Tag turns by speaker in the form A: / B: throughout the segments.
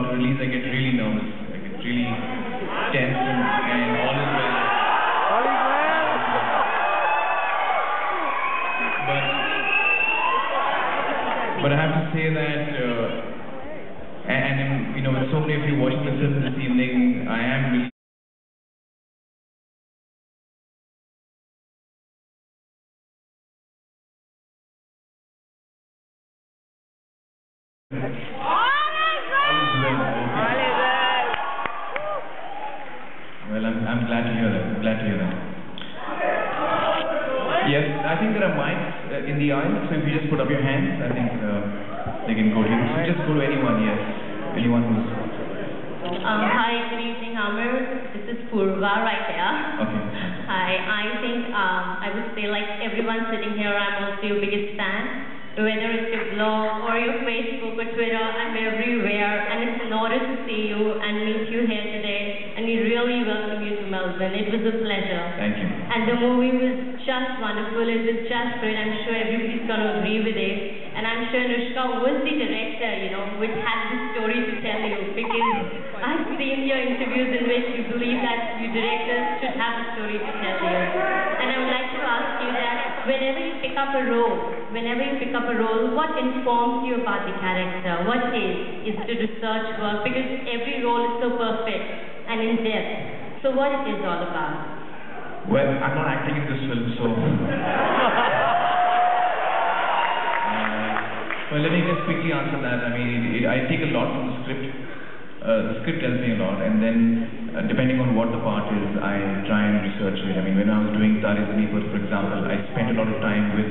A: about to release, I get really nervous. I get really tense and all is well.
B: All is well.
A: But I have to say that, and you know, with so many of you watching the film this evening, I am really well, I'm glad to hear that. I'm glad to hear that. Yes, I think there are mics in the aisle, so if you just put up your hands, I think they can go to you. So just go to anyone, yes. Anyone who's...
C: Hi, good evening, Amir. This is Purva right there.
A: Okay.
C: Hi, I think I would say like everyone sitting here, I'm also your biggest fan. Whether it's your blog or your Facebook or Twitter, I'm everywhere, and it's an honor to see you and meet you here today, and we really welcome you to Melbourne. It was a pleasure.
A: Thank you.
C: And the movie was just wonderful. It was just great. I'm sure everybody's going to agree with it. And I'm sure Anushka was the director, you know, which had the story to tell you, because I've seen your interviews in which you believe that you directors should have a story to tell you. And I would like to ask you that whenever you pick up a role, what informs you about the character? What is the research work? Because every role is so perfect and in depth. So what it is all about?
A: Well, I'm not acting in this film, so... well, let me just quickly answer that. I mean, I take a lot from the script. The script tells me a lot, and then depending on what the part is, I try and research it. I mean, when I was doing Tare Zameen Par, for example, I spent a lot of time with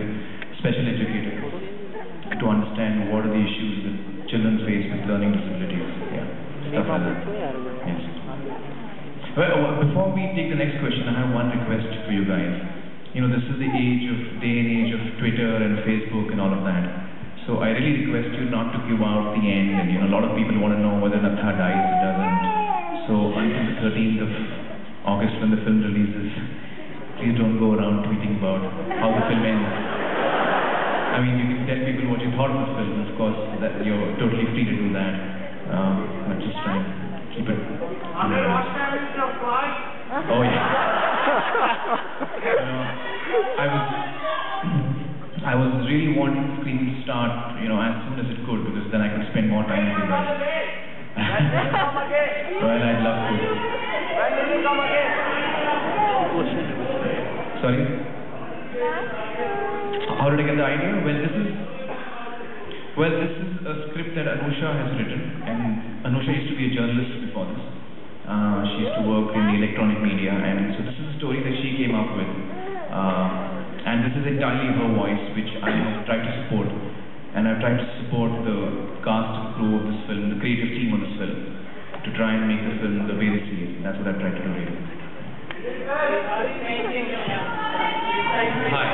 A: special educators to understand what are the issues that children face with learning disabilities. Yeah, stuff like that. Yes. Well, before we take the next question, I have one request for you guys. You know, this is the day and age of Twitter and Facebook and all of that. So I really request you not to give out the end, and you know, a lot of people want to know whether Natha dies or doesn't. So until the 13th of August when the film releases, please don't go around tweeting about how the film ends. I mean, you can tell people what you thought of the film, of course, that you're totally free to do that. But just try and keep it.
B: Amir, what time is your flight?
A: Oh yeah. You know, I was really wanting the screen to start, you know, as soon as it could, because then I could spend more time with you guys. Well, I'd love to.
B: When will you come again?
A: Sorry? How did I get the idea? Well, this is a script that Anusha has written, and Anusha used to be a journalist before this. She used to work in the electronic media, and so this is a story that she came up with. And this is entirely her voice, which I have tried to support. And I've tried to support the cast and crew of this film, the creative team of this film, to try and make the film the way they see it. That's what I've tried to do really.
D: Hi.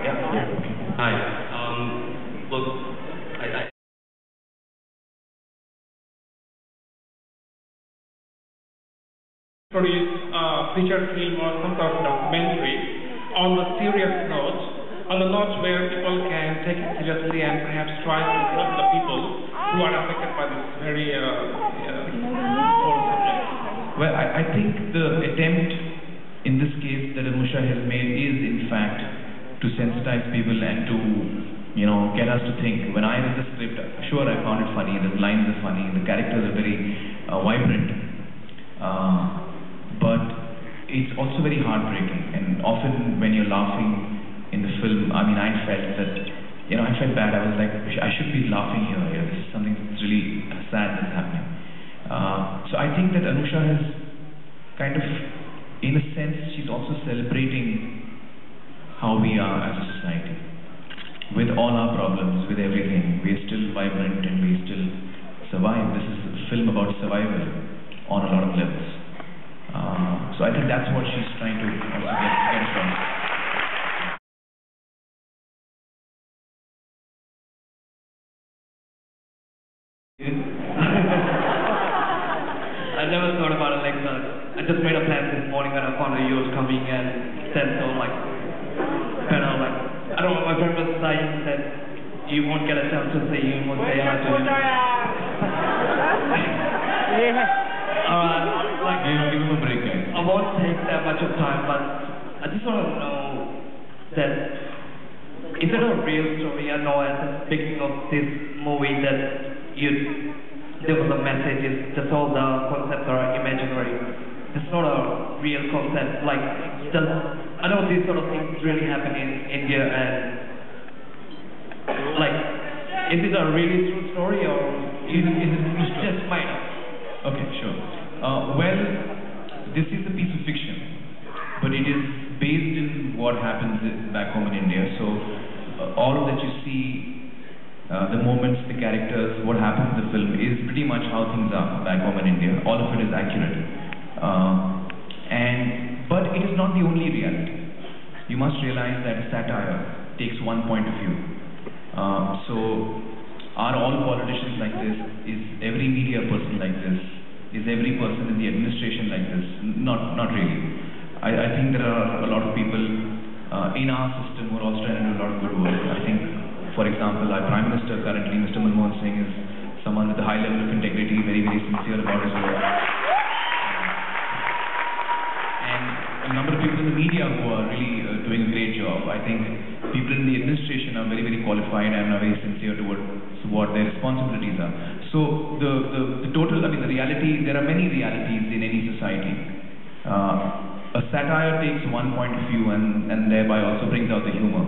A: Yeah, okay.
D: Hi. Look,
E: produce a feature film or some sort of documentary on the serious note, on the note where people can take it seriously and perhaps try to help the people who are affected by this very whole subject.
A: Well, I think the attempt in this case that Anusha has made is in fact to sensitize people and to, you know, get us to think. When I read the script, sure I found it funny, the lines are funny, the characters are very vibrant. But it's also very heartbreaking, and often when you're laughing in the film, I mean, I felt that, you know, I felt bad. I was like, I should be laughing here. Yeah, this is something that's really sad that's happening. So I think that Anusha has kind of, in a sense, she's also celebrating how we are as a society. With all our problems, with everything, we're still vibrant and we still survive. This is a film about survival on a lot of levels. So I think that's what she's trying to also get across.
D: I never thought about it like that. I just made a plan this morning when I found that you was coming and said so, like, kind of like, I don't know, my friend was saying that you won't get a chance to say, you won't say hello to him.
A: Give him a break, guys.
D: I won't take that much of time, but I just want to know that is it a real story? I know at the beginning of this movie that there was a message, it's just all the concepts are imaginary. It's not a real concept. Like, I know these sort of things really happen in India, and like, is it a really true story or is it just made up?
A: Okay, sure. Well, this is a piece of fiction, but it is based in what happens back home in India. So all that you see, the moments, the characters, what happens in the film is pretty much how things are back home in India. All of it is accurate. But it is not the only reality. You must realize that satire takes one point of view. So are all politicians like this? Is every media person like this? Is every person in the administration like this? Not really. I think there are a lot of people in our system who are also trying to do a lot of good work. I think, for example, our Prime Minister currently, Mr. Melbourne, is someone with a high level of integrity, very, very sincere about his work. A number of people in the media who are really doing a great job. I think people in the administration are very, very qualified and are very sincere towards what their responsibilities are. So the total, the reality, there are many realities in any society. A satire takes one point of view and thereby also brings out the humor.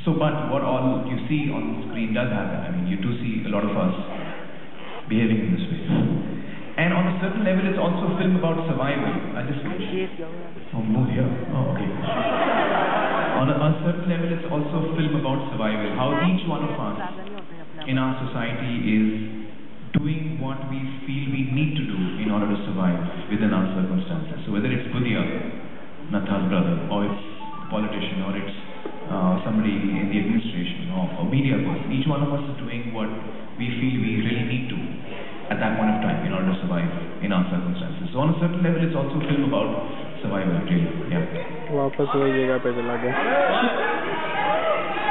A: But what all you see on the screen does happen. You do see a lot of us behaving in this way. And on a certain level, it's also a film about survival. I just finished. Oh, move here. Oh, okay. On a certain level, it's also a film about survival. How each one of us in our society is doing what we feel we need to do in order to survive within our circumstances. So whether it's Budia, Natha's brother, or it's a politician, or it's somebody in the administration, or a media person, each one of us is doing what we feel we really need to at that point of time in order to survive in our circumstances. So on a certain level, it's also a film about survival, really. Yeah.
B: वापस वही जगह पे चला गया